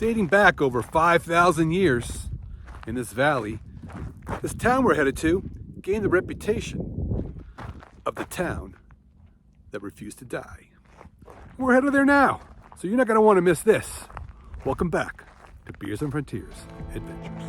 Dating back over 5,000 years in this valley, this town we're headed to gained the reputation of the town that refused to die. We're headed there now, so you're not going to want to miss this. Welcome back to Beers and Frontiers Adventures.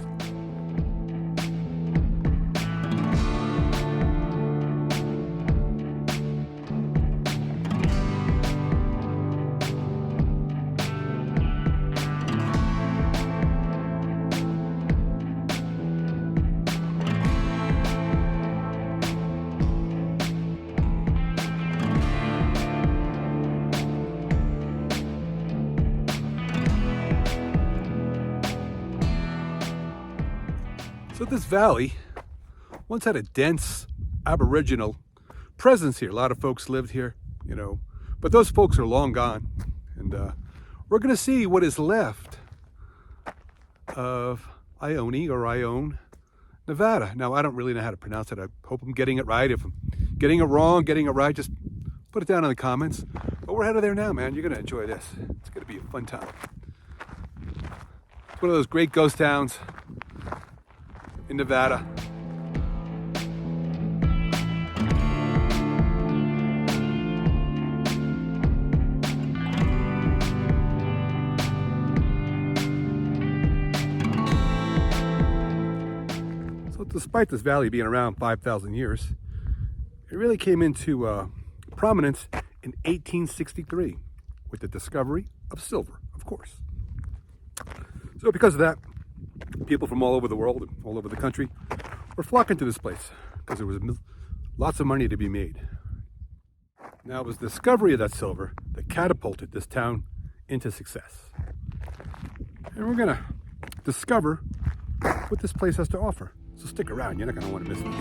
So this valley once had a dense Aboriginal presence here. A lot of folks lived here, but those folks are long gone. And we're going to see what is left of Ione or Ione, Nevada. Now, I don't really know how to pronounce it. I hope I'm getting it right. If I'm getting it wrong, getting it right, just put it down in the comments. But we're headed there now, man. You're going to enjoy this. It's going to be a fun time. It's one of those great ghost towns in Nevada. So despite this valley being around 5,000 years, it really came into prominence in 1863 with the discovery of silver, of course. So because of that, people from all over the world and all over the country were flocking to this place because there was lots of money to be made. Now, it was the discovery of that silver that catapulted this town into success. And we're going to discover what this place has to offer. So stick around, you're not going to want to miss this.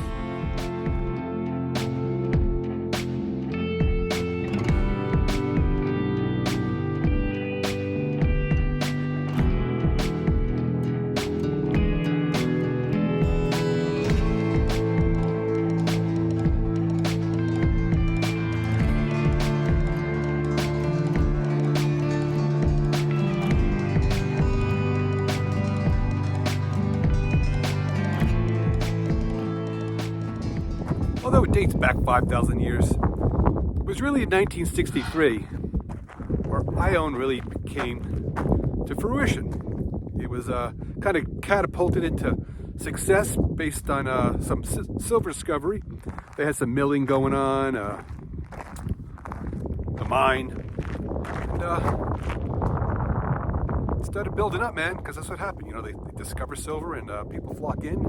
Although it dates back 5,000 years, it was really in 1963 where Ione really came to fruition. It was kind of catapulted into success based on some silver discovery. They had some milling going on, a mine, and it started building up, man, because that's what happened. They discover silver and people flock in.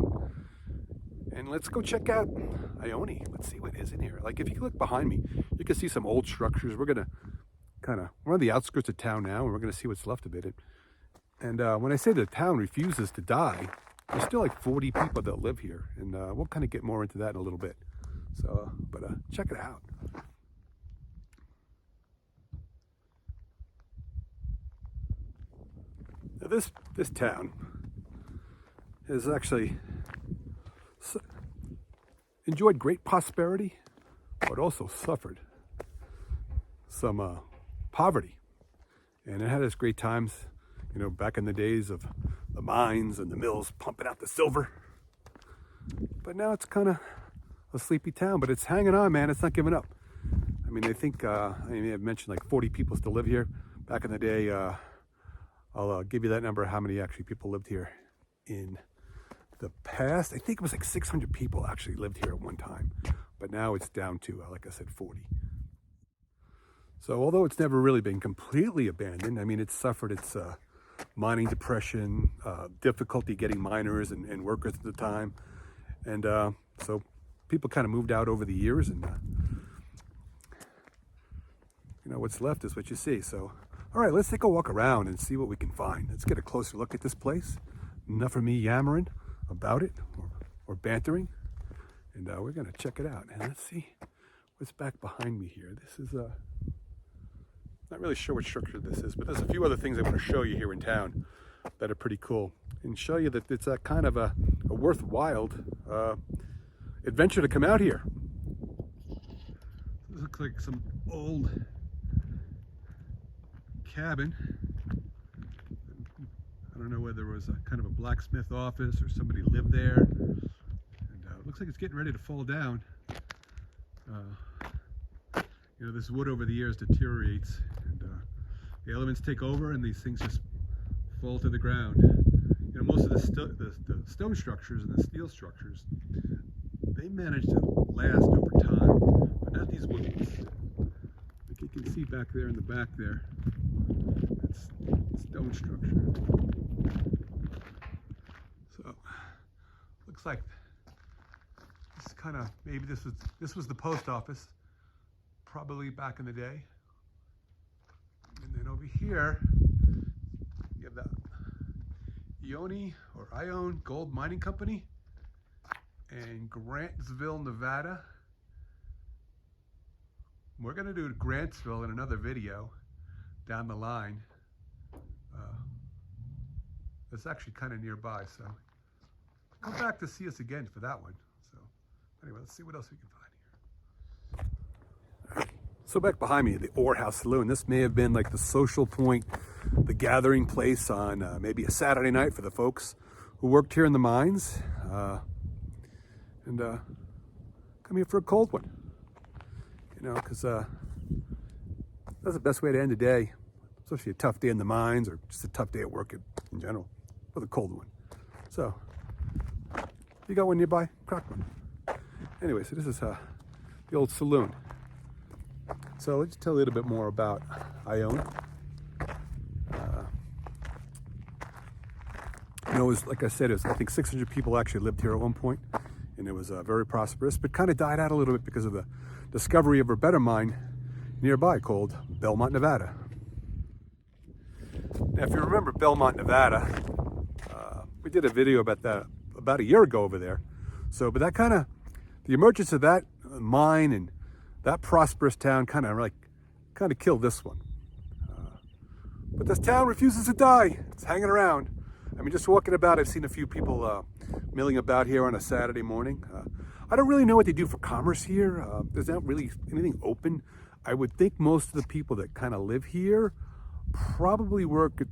And let's go check out Ione. Let's see what is in here. Like, if you look behind me, you can see some old structures. We're going to we're on the outskirts of town now, and we're going to see what's left of it. And when I say the town refuses to die, there's still like 40 people that live here. And we'll kind of get more into that in a little bit. So, but check it out. Now this town is actually enjoyed great prosperity, but also suffered some poverty. And it had its great times, back in the days of the mines and the mills pumping out the silver. But now it's kind of a sleepy town, but it's hanging on, man. It's not giving up. I mean, I think, I may have mentioned like 40 people still live here. Back in the day, I'll give you that number, how many actually people lived here in the past. I think it was like 600 people actually lived here at one time, but now it's down to, like I said, 40. So although it's never really been completely abandoned, I mean, it's suffered its mining depression, difficulty getting miners and workers at the time. And so people kind of moved out over the years, and what's left is what you see. So, all right, let's take a walk around and see what we can find. Let's get a closer look at this place. Enough of me yammering about it or bantering, and we're gonna check it out. And let's see what's back behind me here. This is not really sure what structure this is, but there's a few other things I want to show you here in town that are pretty cool, and show you that it's a kind of a worthwhile adventure to come out here. This looks like some old cabin don't know whether it was a kind of a blacksmith office or somebody lived there. And it looks like it's getting ready to fall down. You know, this wood over the years deteriorates, and the elements take over, and these things just fall to the ground. You know, most of the stone structures and the steel structures, they manage to last over time, but not these wood ones. Like you can see back there in the back there, that's stone structure. So, looks like this kind of, maybe this was the post office, probably back in the day. And then over here, you have the Ione or Ione Gold Mining Company in Grantsville, Nevada. We're going to do Grantsville in another video down the line. It's actually kind of nearby, so come back to see us again for that one. So anyway, let's see what else we can find here. So back behind me, the Ore House Saloon. This may have been like the social point, the gathering place on maybe a Saturday night for the folks who worked here in the mines. And come here for a cold one. You know, because that's the best way to end the day, especially a tough day in the mines or just a tough day at work in general, with a cold one. So, you got one nearby? Crack one. Anyway, so this is the old saloon. So let's tell you a little bit more about Ione. You know, it was, like I said, it was, I think 600 people actually lived here at one point, and it was very prosperous, but kind of died out a little bit because of the discovery of a better mine nearby called Belmont, Nevada. Now, if you remember Belmont, Nevada, we did a video about that about a year ago over there. So, but that kind of, the emergence of that mine and that prosperous town kind of killed this one. But this town refuses to die. It's hanging around. I mean, just walking about, I've seen a few people milling about here on a Saturday morning. I don't really know what they do for commerce here. There's not really anything open. I would think most of the people that kind of live here probably work at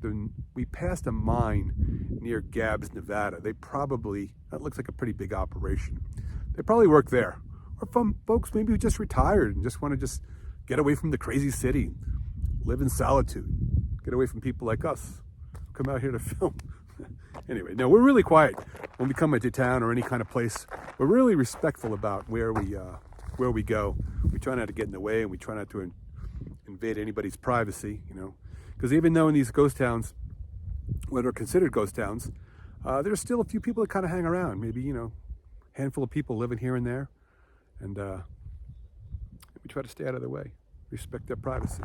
we passed a mine near Gabbs, Nevada. They probably, that looks like a pretty big operation. They probably work there. Or from folks maybe who just retired and just want to just get away from the crazy city, live in solitude, get away from people like us, come out here to film. Anyway, no, we're really quiet when we come into town or any kind of place. We're really respectful about where we go. We try not to get in the way, and we try not to invade anybody's privacy, you know. Because even though in these ghost towns, what are considered ghost towns, there's still a few people that kind of hang around. Maybe, you know, a handful of people living here and there. And we try to stay out of their way, respect their privacy.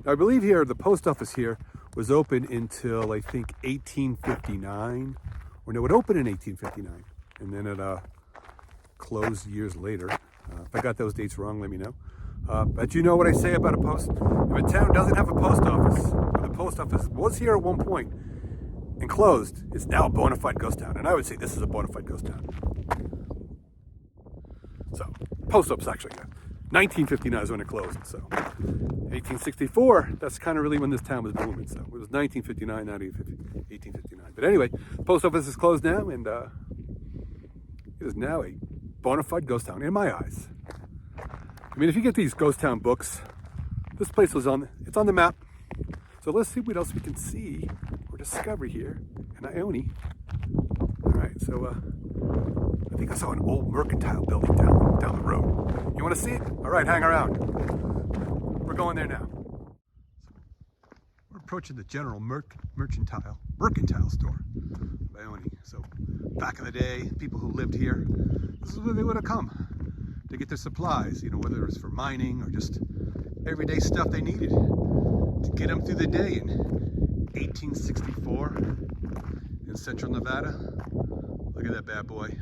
Now, I believe here, the post office here was open until, I think, 1859. Or no, it opened in 1859. And then it closed years later. If I got those dates wrong, let me know. But you know what I say about a post? If a town doesn't have a post office, or the post office was here at one point and closed, it's now a bona fide ghost town. And I would say this is a bona fide ghost town. So, post office actually, 1959 is when it closed. So, 1864, that's kind of really when this town was booming. So, it was 1959, not 1859. But anyway, post office is closed now, and it is now a bona fide ghost town in my eyes. I mean, if you get these ghost town books, this place was it's on the map. So let's see what else we can see or discover here in Ione. All right, so I think I saw an old mercantile building down the road. You want to see it? All right, hang around. We're going there now. We're approaching the general mercantile store of Ione. So back in the day, people who lived here, this is where they would have come to get their supplies, you know, whether it was for mining or just everyday stuff they needed to get them through the day. In 1864 in central Nevada, look at that bad boy.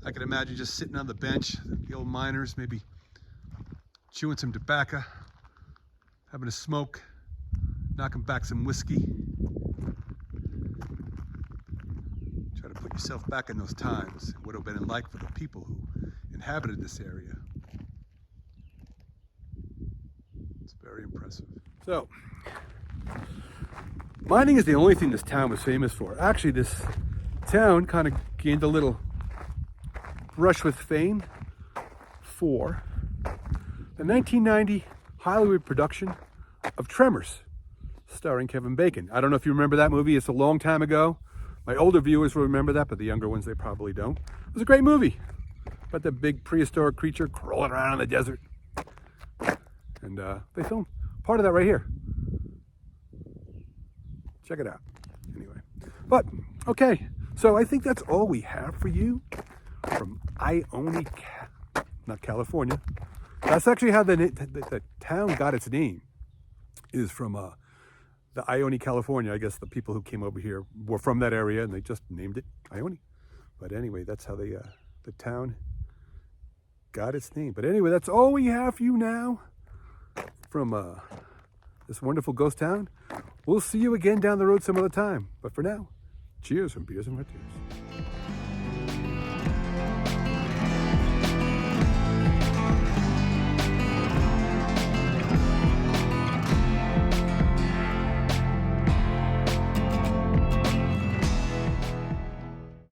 I can imagine just sitting on the bench, the old miners maybe chewing some tobacco, having a smoke, knocking back some whiskey. Try to put yourself back in those times. What it would have been like for the people who inhabited this area. It's very impressive. So, Mining is the only thing this town was famous for. Actually, this town kind of gained a little brush with fame for the 1990 Hollywood production of Tremors, starring Kevin Bacon. I don't know if you remember that movie. It's a long time ago. My older viewers will remember that, but the younger ones, they probably don't. It was a great movie about the big prehistoric creature crawling around in the desert. And they filmed part of that right here. Check it out. Anyway, but okay, so I think that's all we have for you from Ione, not California. That's actually how the town got its name, is from the Ione, California. I guess the people who came over here were from that area and they just named it Ione. But anyway, that's how the town got its name. But anyway, that's all we have for you now from this wonderful ghost town. We'll see you again down the road some other time. But for now, cheers from Beers and Martinis.